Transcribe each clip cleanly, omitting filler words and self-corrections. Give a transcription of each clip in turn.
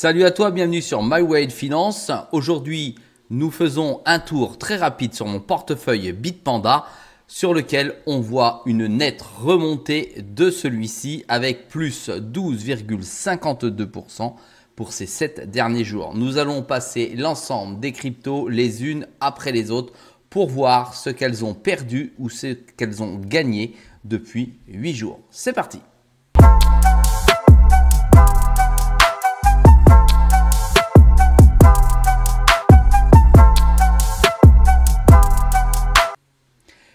Salut à toi, bienvenue sur My Way de Finance. Aujourd'hui, nous faisons un tour très rapide sur mon portefeuille Bitpanda sur lequel on voit une nette remontée de celui-ci avec plus 12,52% pour ces 7 derniers jours. Nous allons passer l'ensemble des cryptos les unes après les autres pour voir ce qu'elles ont perdu ou ce qu'elles ont gagné depuis 8 jours. C'est parti!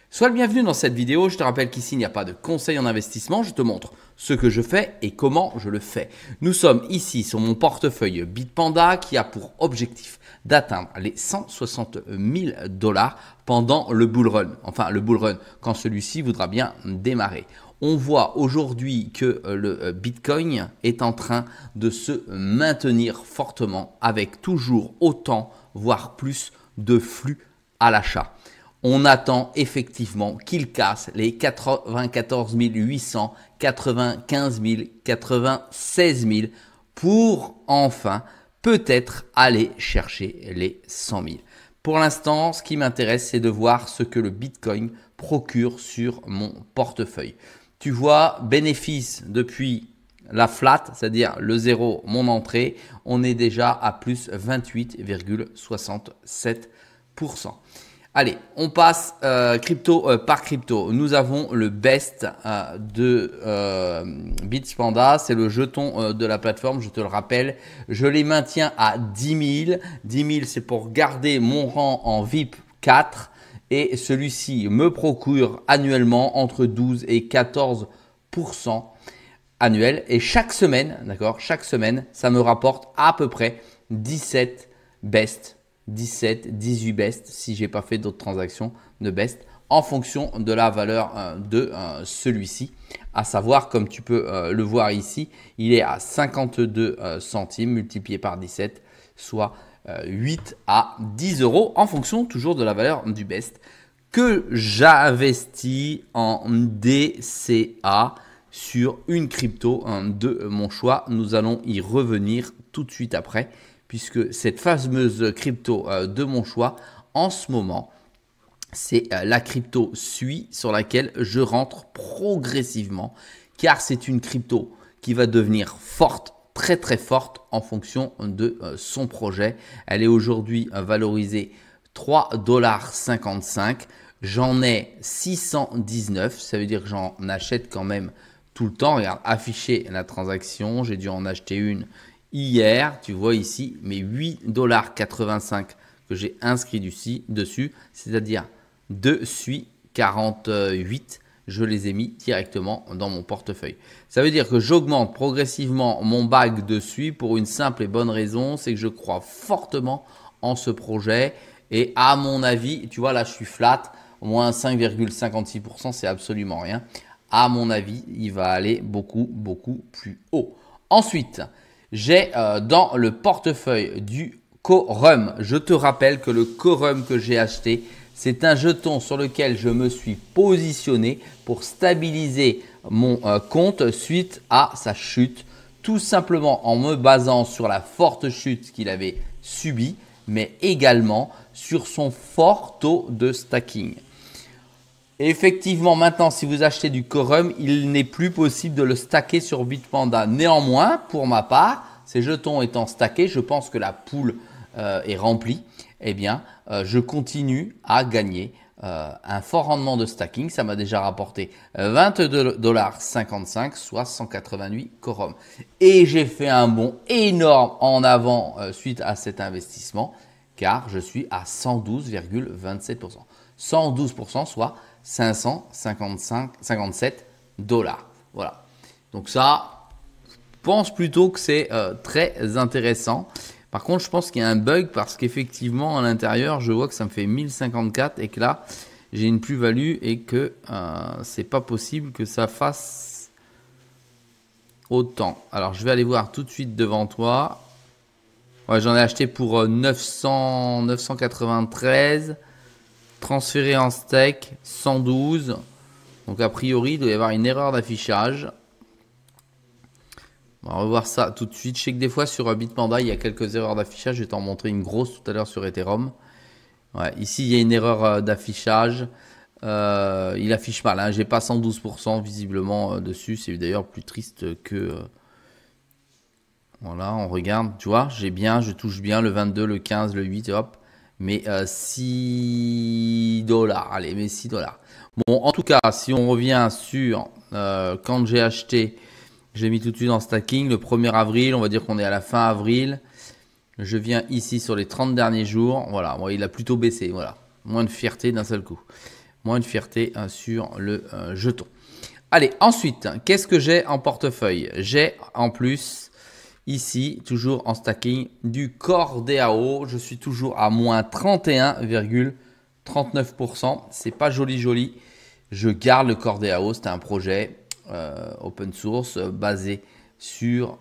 Sois le bienvenu dans cette vidéo. Je te rappelle qu'ici, il n'y a pas de conseil en investissement. Je te montre ce que je fais et comment je le fais. Nous sommes ici sur mon portefeuille Bitpanda qui a pour objectif d'atteindre les 160 000 $ pendant le bull run. Enfin, le bull run, quand celui-ci voudra bien démarrer. On voit aujourd'hui que le Bitcoin est en train de se maintenir fortement avec toujours autant, voire plus de flux à l'achat. On attend effectivement qu'il casse les 94 800, 95 000, 96 000 pour enfin peut-être aller chercher les 100 000. Pour l'instant, ce qui m'intéresse, c'est de voir ce que le Bitcoin procure sur mon portefeuille. Tu vois, bénéfice depuis la flat, c'est-à-dire le zéro, mon entrée, on est déjà à plus 28,67%. Allez, on passe crypto par crypto. Nous avons le best de Bitpanda. C'est le jeton de la plateforme, je te le rappelle. Je les maintiens à 10 000. 10 000, c'est pour garder mon rang en VIP 4. Et celui-ci me procure annuellement entre 12 et 14% annuel. Et chaque semaine, d'accord, chaque semaine, ça me rapporte à peu près 17 best. 17, 18 best si j'ai pas fait d'autres transactions de best en fonction de la valeur de celui-ci. À savoir, comme tu peux le voir ici, il est à 52 centimes multiplié par 17, soit 8 à 10 € en fonction toujours de la valeur du best que j'investis en DCA sur une crypto de mon choix. Nous allons y revenir tout de suite après, puisque cette fameuse crypto de mon choix, en ce moment, c'est la crypto SUI sur laquelle je rentre progressivement, car c'est une crypto qui va devenir forte, très très forte en fonction de son projet. Elle est aujourd'hui valorisée 3,55 $. J'en ai 619, ça veut dire que j'en achète quand même tout le temps. Regarde, afficher la transaction, j'ai dû en acheter une hier, tu vois ici mes 8,85 $ que j'ai inscrit dessus, c'est-à-dire de SUI 48, je les ai mis directement dans mon portefeuille. Ça veut dire que j'augmente progressivement mon bag de SUI pour une simple et bonne raison, c'est que je crois fortement en ce projet et à mon avis, tu vois là je suis flat, moins 5,56%, c'est absolument rien. À mon avis, il va aller beaucoup plus haut. Ensuite, j'ai dans le portefeuille du Quorum. Je te rappelle que le Quorum que j'ai acheté, c'est un jeton sur lequel je me suis positionné pour stabiliser mon compte suite à sa chute. Tout simplement en me basant sur la forte chute qu'il avait subie, mais également sur son fort taux de stacking. Effectivement, maintenant, si vous achetez du Quorum, il n'est plus possible de le stacker sur Bitpanda. Néanmoins, pour ma part, ces jetons étant stackés, je pense que la pool est remplie. Eh bien, je continue à gagner un fort rendement de stacking. Ça m'a déjà rapporté 22,55 $, soit 188 Quorum. Et j'ai fait un bond énorme en avant suite à cet investissement, car je suis à 112,27%. 112%, soit 557 $. Voilà. Donc ça, je pense plutôt que c'est très intéressant. Par contre, je pense qu'il y a un bug parce qu'effectivement, à l'intérieur, je vois que ça me fait 1054 et que là, j'ai une plus-value et que c'est pas possible que ça fasse autant. Alors, je vais aller voir tout de suite devant toi. Ouais, j'en ai acheté pour 993. Transféré en stake 112. Donc a priori, il doit y avoir une erreur d'affichage. On va revoir ça tout de suite. Je sais que des fois sur Bitpanda, il y a quelques erreurs d'affichage. Je vais t'en montrer une grosse tout à l'heure sur Ethereum. Ouais, ici, il y a une erreur d'affichage. Il affiche mal. Hein. J'ai pas 112% visiblement dessus. C'est d'ailleurs plus triste que... voilà, on regarde. Tu vois, j'ai bien, je touche bien le 22, le 15, le 8, hop. Mais 6 dollars. Allez, mais 6 dollars. Bon, en tout cas, si on revient sur quand j'ai acheté... Je l'ai mis tout de suite en stacking. Le 1er avril, on va dire qu'on est à la fin avril. Je viens ici sur les 30 derniers jours. Voilà, bon, il a plutôt baissé. Voilà, moins de fierté d'un seul coup. Moins de fierté sur le jeton. Allez, ensuite, qu'est-ce que j'ai en portefeuille? J'ai en plus, ici, toujours en stacking, du CorDAO. Je suis toujours à moins 31,39%. C'est pas joli, joli. Je garde le CorDAO. C'était un projet open source basé sur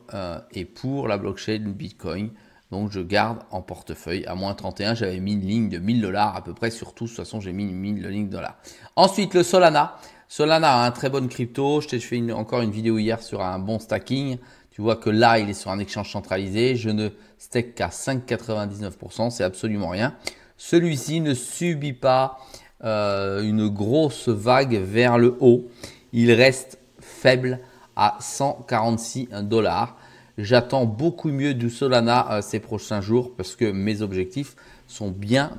et pour la blockchain Bitcoin. Donc je garde en portefeuille à moins 31. J'avais mis une ligne de 1000 dollars à peu près sur tout. De toute façon, j'ai mis une ligne de dollars. Ensuite, le Solana. Solana a un très bonne crypto. Je t'ai fait encore une vidéo hier sur un bon stacking. Tu vois que là, il est sur un échange centralisé. Je ne stake qu'à 5,99%. C'est absolument rien. Celui-ci ne subit pas une grosse vague vers le haut. Il reste faible à 146 dollars. J'attends beaucoup mieux du Solana ces prochains jours parce que mes objectifs sont bien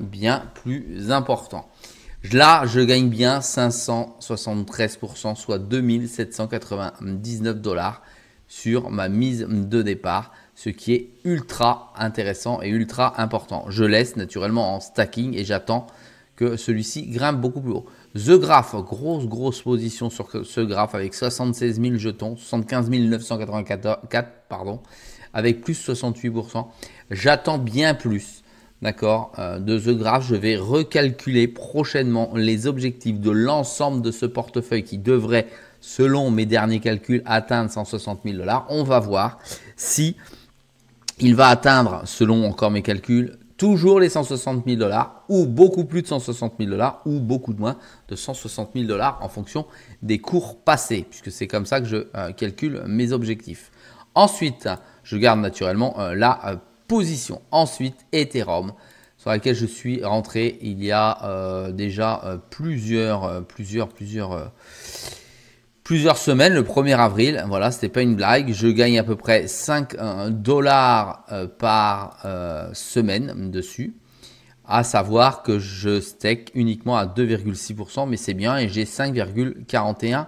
plus importants. Là, je gagne bien 573%, soit 2799 dollars sur ma mise de départ, ce qui est ultra intéressant et ultra important. Je laisse naturellement en stacking et j'attends que celui-ci grimpe beaucoup plus haut. The Graph, grosse position sur ce graphe avec 76 000 jetons, 75 984, pardon, avec plus 68%. J'attends bien plus, d'accord, de The Graph. Je vais recalculer prochainement les objectifs de l'ensemble de ce portefeuille qui devrait, selon mes derniers calculs, atteindre 160 000 dollars. On va voir si il va atteindre, selon encore mes calculs, toujours les 160 000 dollars ou beaucoup plus de 160 000 dollars ou beaucoup de moins de 160 000 dollars en fonction des cours passés, puisque c'est comme ça que je calcule mes objectifs. Ensuite, je garde naturellement la position. Ensuite, Ethereum, sur laquelle je suis rentré il y a déjà plusieurs semaines, le 1er avril. Voilà, c'était pas une blague. Je gagne à peu près 5 dollars par semaine dessus. À savoir que je stake uniquement à 2,6%, mais c'est bien et j'ai 5,41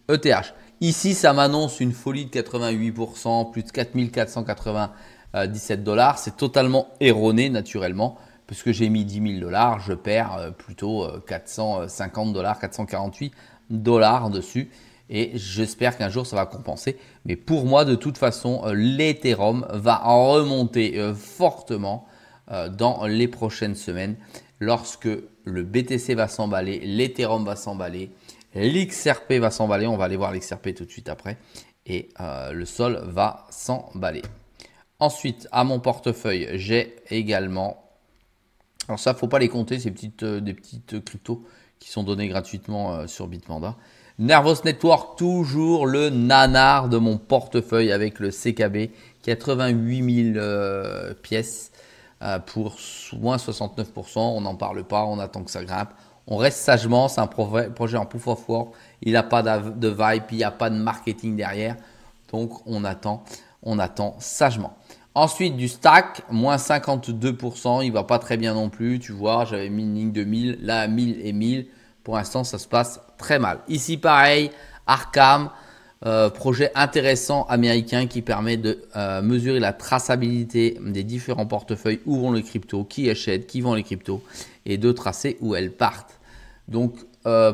ETH. Ici, ça m'annonce une folie de 88%, plus de 4497 dollars. C'est totalement erroné naturellement, puisque j'ai mis 10 000 dollars. Je perds plutôt 450 dollars, 448 dollars dessus. Et j'espère qu'un jour ça va compenser. Mais pour moi, de toute façon, l'Ethereum va en remonter fortement dans les prochaines semaines. Lorsque le BTC va s'emballer, l'Ethereum va s'emballer, l'XRP va s'emballer. On va aller voir l'XRP tout de suite après. Et le Sol va s'emballer. Ensuite, à mon portefeuille, j'ai également... Alors ça, il ne faut pas les compter, ces des petites cryptos qui sont données gratuitement sur Bitpanda. Nervos Network, toujours le nanar de mon portefeuille avec le CKB, 88 000 pièces pour moins 69%. On n'en parle pas, on attend que ça grimpe. On reste sagement, c'est un projet en proof of work. Il n'a pas de vibe, il n'y a pas de marketing derrière. Donc, on attend sagement. Ensuite, du stack, moins 52%. Il ne va pas très bien non plus. Tu vois, j'avais mis une ligne de 1000. Là, 1000 et 1000. Pour l'instant, ça se passe très mal. Ici, pareil, Arkham, projet intéressant américain qui permet de mesurer la traçabilité des différents portefeuilles, où vont les cryptos, qui achètent, qui vend les cryptos, et de tracer où elles partent. Donc,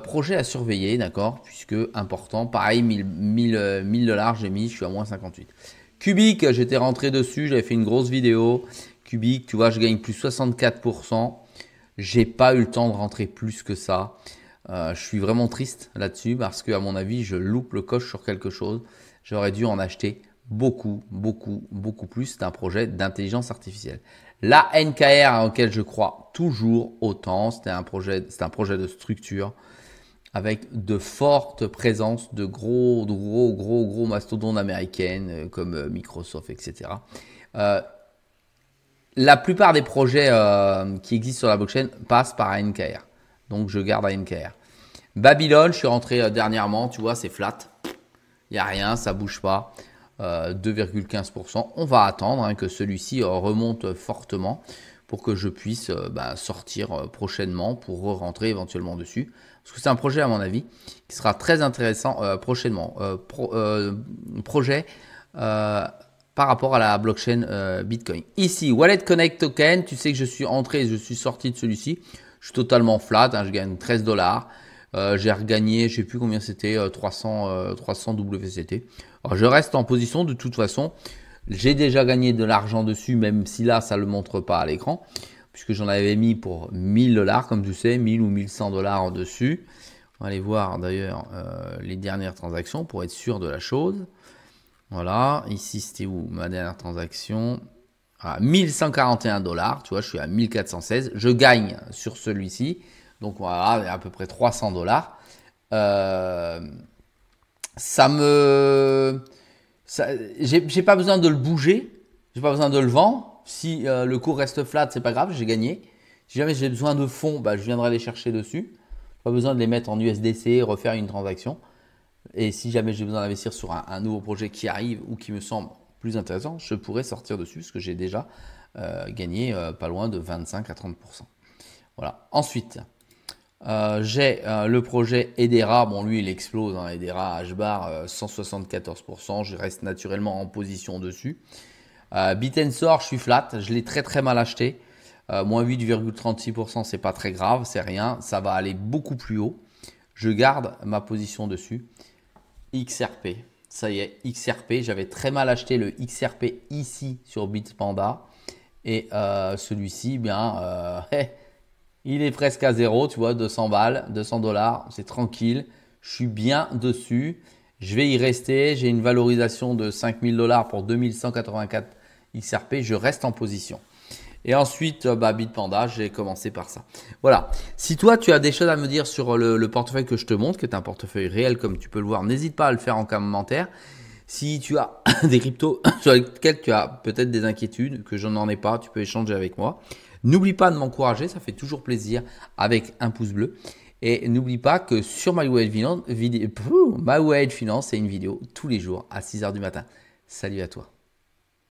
projet à surveiller, d'accord, puisque important. Pareil, 1000 dollars, j'ai mis, je suis à moins 58. Cubic, j'étais rentré dessus, j'avais fait une grosse vidéo. Cubic, tu vois, je gagne plus 64%. J'ai pas eu le temps de rentrer plus que ça. Je suis vraiment triste là-dessus parce qu'à mon avis, je loupe le coche sur quelque chose. J'aurais dû en acheter beaucoup plus. C'est un projet d'intelligence artificielle. La NKR auquel je crois toujours autant, c'est un projet de structure. avec de fortes présences de gros mastodontes américaines comme Microsoft, etc. La plupart des projets qui existent sur la blockchain passent par ANKR. Donc je garde ANKR. Babylone, je suis rentré dernièrement, tu vois, c'est flat. Il n'y a rien, ça ne bouge pas. 2,15%. On va attendre que celui-ci remonte fortement pour que je puisse sortir prochainement pour rentrer éventuellement dessus. Parce que c'est un projet, à mon avis, qui sera très intéressant prochainement. Projet par rapport à la blockchain Bitcoin. Ici, Wallet Connect Token, tu sais que je suis entré et je suis sorti de celui-ci. Je suis totalement flat, je gagne 13 $. J'ai regagné, je ne sais plus combien c'était, 300 WCT. Alors, je reste en position de toute façon. J'ai déjà gagné de l'argent dessus, même si là, ça ne le montre pas à l'écran, puisque j'en avais mis pour 1000 $, comme tu sais, 1000 ou 1100 $ dessus. On va aller voir d'ailleurs les dernières transactions pour être sûr de la chose. Voilà, ici c'était où ma dernière transaction? 1141 $, tu vois, je suis à 1416. Je gagne sur celui-ci. Donc voilà, à peu près 300 $. J'ai pas besoin de le bouger, j'ai pas besoin de le vendre. Si le cours reste flat, c'est pas grave, j'ai gagné. Si jamais j'ai besoin de fonds, je viendrai les chercher dessus. Pas besoin de les mettre en USDC, refaire une transaction. Et si jamais j'ai besoin d'investir sur un nouveau projet qui arrive ou qui me semble plus intéressant, je pourrais sortir dessus parce que j'ai déjà gagné pas loin de 25 à 30%. Voilà. Ensuite, j'ai le projet Hedera. Bon, lui, il explose. Hedera HBAR 174%. Je reste naturellement en position dessus. Bitensor, je suis flat. Je l'ai très mal acheté. Moins 8,36%, c'est pas très grave, c'est rien. Ça va aller beaucoup plus haut. Je garde ma position dessus. XRP, ça y est, XRP. J'avais très mal acheté le XRP ici sur Bitpanda. Et celui-ci, il est presque à zéro, tu vois, 200 balles, 200 $, c'est tranquille. Je suis bien dessus. Je vais y rester. J'ai une valorisation de 5000 $ pour 2184 XRP. Je reste en position. Et ensuite, Bitpanda, j'ai commencé par ça. Voilà. Si toi, tu as des choses à me dire sur le portefeuille que je te montre, qui est un portefeuille réel comme tu peux le voir, n'hésite pas à le faire en commentaire. Si tu as des cryptos sur lesquels tu as peut-être des inquiétudes, que je n'en ai pas, tu peux échanger avec moi. N'oublie pas de m'encourager, ça fait toujours plaisir avec un pouce bleu. Et n'oublie pas que sur My Way Finance, c'est une vidéo tous les jours à 6 h du matin. Salut à toi.